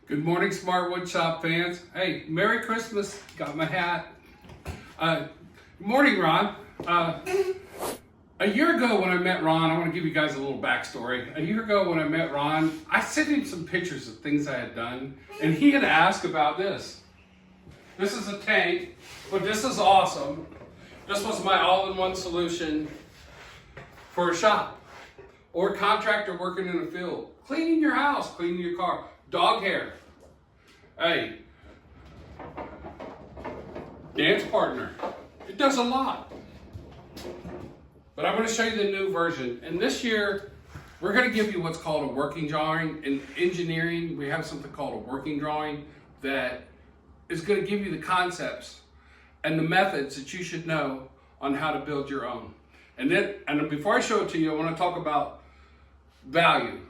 Good morning, Smart Wood Shop fans. Hey, Merry Christmas. Got my hat. Good morning, Ron. A year ago when I met Ron, I want to give you guys a little backstory. A year ago when I met Ron, I sent him some pictures of things I had done, and he had asked about this. This is a tank, but this is awesome. This was my all-in-one solution for a shop or a contractor working in the field. Cleaning your house, cleaning your car. Dog hair. Hey, dance partner. It does a lot. But I'm going to show you the new version. And this year, we're going to give you what's called a working drawing. In engineering, we have something called a working drawing that is going to give you the concepts and the methods that you should know on how to build your own. And before I show it to you, I want to talk about value.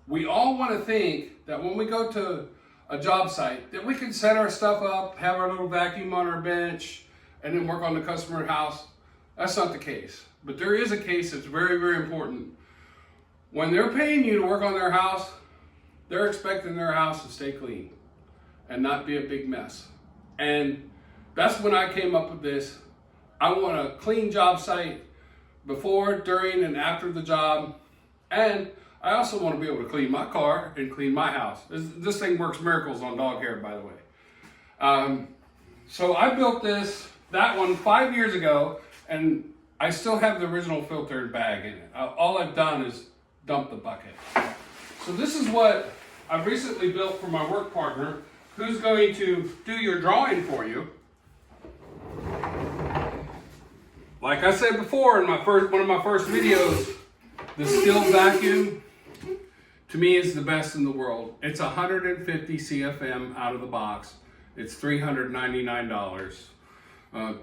We all want to think that when we go to a job site that we can set our stuff up, have our little vacuum on our bench, and then work on the customer house. That's not the case. But there is a case that's very, very important. When they're paying you to work on their house, they're expecting their house to stay clean and not be a big mess. And that's when I came up with this. I want a clean job site before, during, and after the job. And I also want to be able to clean my car and clean my house. This thing works miracles on dog hair, by the way. So I built that one 5 years ago, and I still have the original filtered bag in it. All I've done is dump the bucket. So this is what I've recently built for my work partner, who's going to do your drawing for you. Like I said before in one of my first videos, the still vacuum, to me, is the best in the world. It's 150 CFM out of the box. It's $399.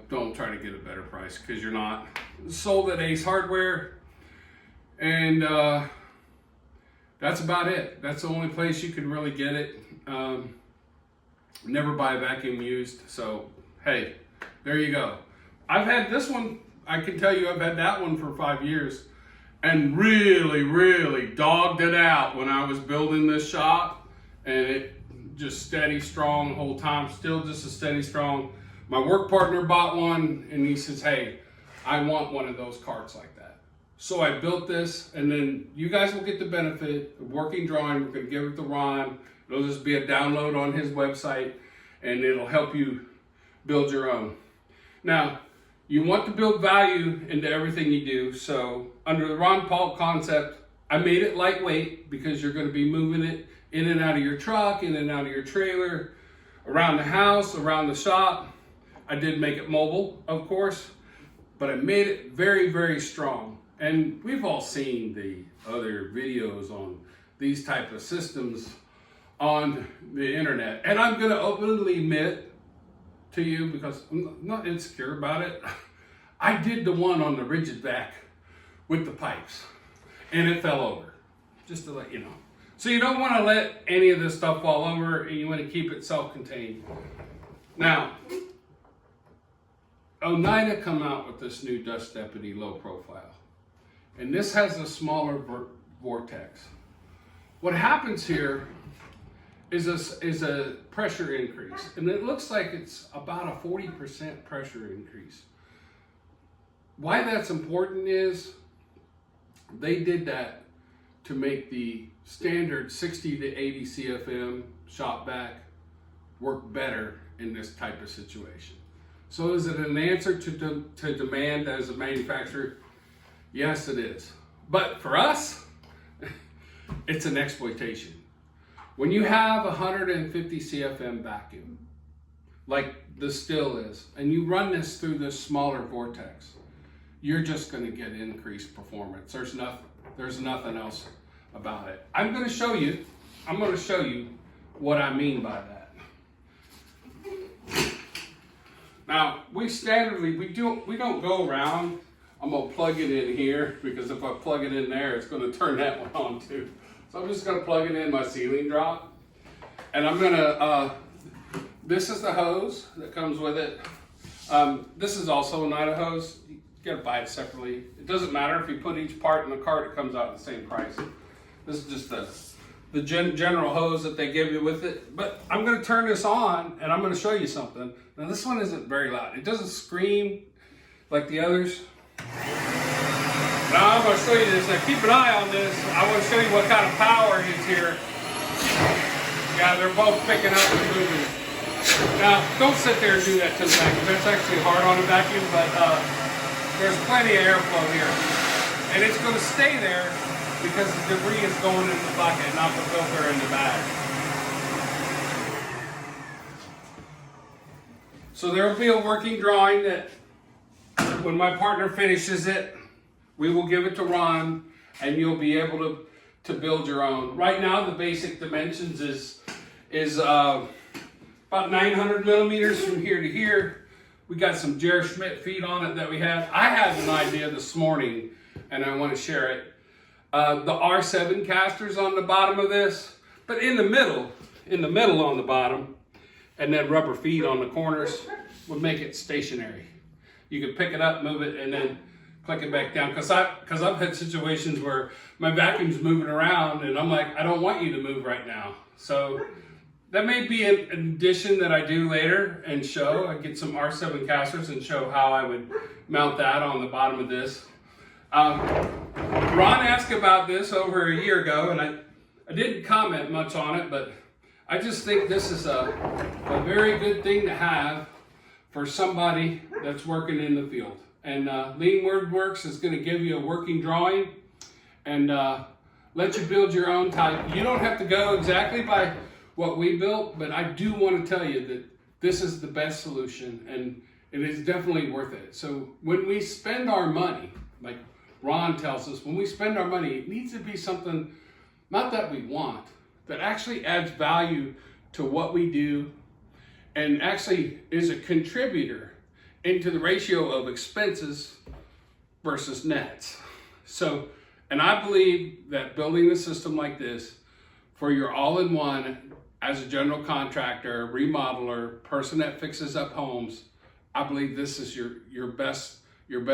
Don't try to get a better price because you're not. It's sold at Ace Hardware, and that's about it. That's the only place you can really get it. Never buy a vacuum used. So hey, there you go. I've had this one. I can tell you, I've had that one for 5 years. And really dogged it out when I was building this shop, and it just steady strong the whole time, still just as steady strong. My work partner bought one, and he says, hey, I want one of those carts like that. So I built this, and then you guys will get the benefit of working drawing. We're gonna give it to Ron. It'll just be a download on his website, and it'll help you build your own. Now, you want to build value into everything you do. So under the Ron Paul concept, I made it lightweight because you're going to be moving it in and out of your truck, in and out of your trailer, around the house, around the shop. I did make it mobile, of course, but I made it very, very strong. And we've all seen the other videos on these type of systems on the internet. And I'm going to openly admit to you, because I'm not insecure about it, I did the one on the rigid vac with the pipes, and it fell over, just to let you know. So you don't want to let any of this stuff fall over, and you want to keep it self-contained. Now, Oneida come out with this new Dust Deputy low profile, and this has a smaller vortex. What happens here is a pressure increase, and it looks like it's about a 40% pressure increase. Why that's important is they did that to make the standard 60 to 80 CFM shop vac work better in this type of situation. So is it an answer to demand as a manufacturer? Yes, it is. But for us, it's an exploitation. When you have 150 CFM vacuum, like the still is, and you run this through this smaller vortex, you're just going to get increased performance. There's nothing else about it. I'm going to show you what I mean by that. Now, we don't go around. I'm going to plug it in here, because if I plug it in there, it's going to turn that one on too. So I'm just going to plug it in my ceiling drop, and I'm going to, this is the hose that comes with it. This is also a Oneida hose. You got to buy it separately. It doesn't matter if you put each part in the cart, it comes out at the same price. This is just the general hose that they give you with it. But I'm going to turn this on and I'm going to show you something. Now this one isn't very loud. It doesn't scream like the others. Now I'm going to show you this. Now keep an eye on this. I want to show you what kind of power is here. Yeah, they're both picking up and moving. Now, don't sit there and do that to the vacuum. That's actually hard on a vacuum, but there's plenty of airflow here. And it's going to stay there because the debris is going in the bucket, not the filter in the bag. So there will be a working drawing that when my partner finishes it, we will give it to Ron and you'll be able to build your own. Right now, the basic dimensions is about 900 millimeters from here to here. We got some Jer Schmidt feet on it that we had. I had an idea this morning and I want to share it. The R7 casters on the bottom of this, but in the middle on the bottom, and then rubber feet on the corners would make it stationary. You could pick it up, move it, and then click it back down. Because I've had situations where my vacuum's moving around and I'm like, I don't want you to move right now. So that may be an addition that I do later and show. I get some R7 casters and show how I would mount that on the bottom of this. Ron asked about this over a year ago and I didn't comment much on it, but I just think this is a very good thing to have for somebody that's working in the field. And Lean Woodworks is going to give you a working drawing and let you build your own type. You don't have to go exactly by what we built, but I do want to tell you that this is the best solution and it is definitely worth it. So when we spend our money, like Ron tells us, when we spend our money, it needs to be something, not that we want, that actually adds value to what we do and actually is a contributor into the ratio of expenses versus nets. So, and I believe that building a system like this for your all-in-one as a general contractor, remodeler, person that fixes up homes, I believe this is your best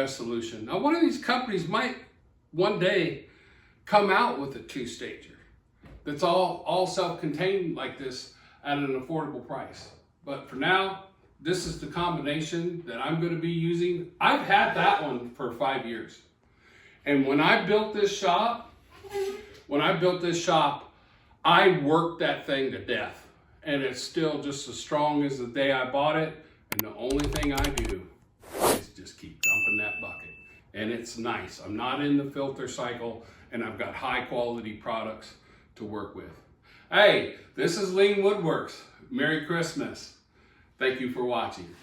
solution. Now, one of these companies might one day come out with a two-stager that's all self-contained like this at an affordable price. But for now, this is the combination that I'm going to be using. I've had that one for 5 years. And when I built this shop, I worked that thing to death. And it's still just as strong as the day I bought it. And the only thing I do is just keep dumping that bucket. And it's nice. I'm not in the filter cycle and I've got high quality products to work with. Hey, this is Lean Woodworks. Merry Christmas. Thank you for watching.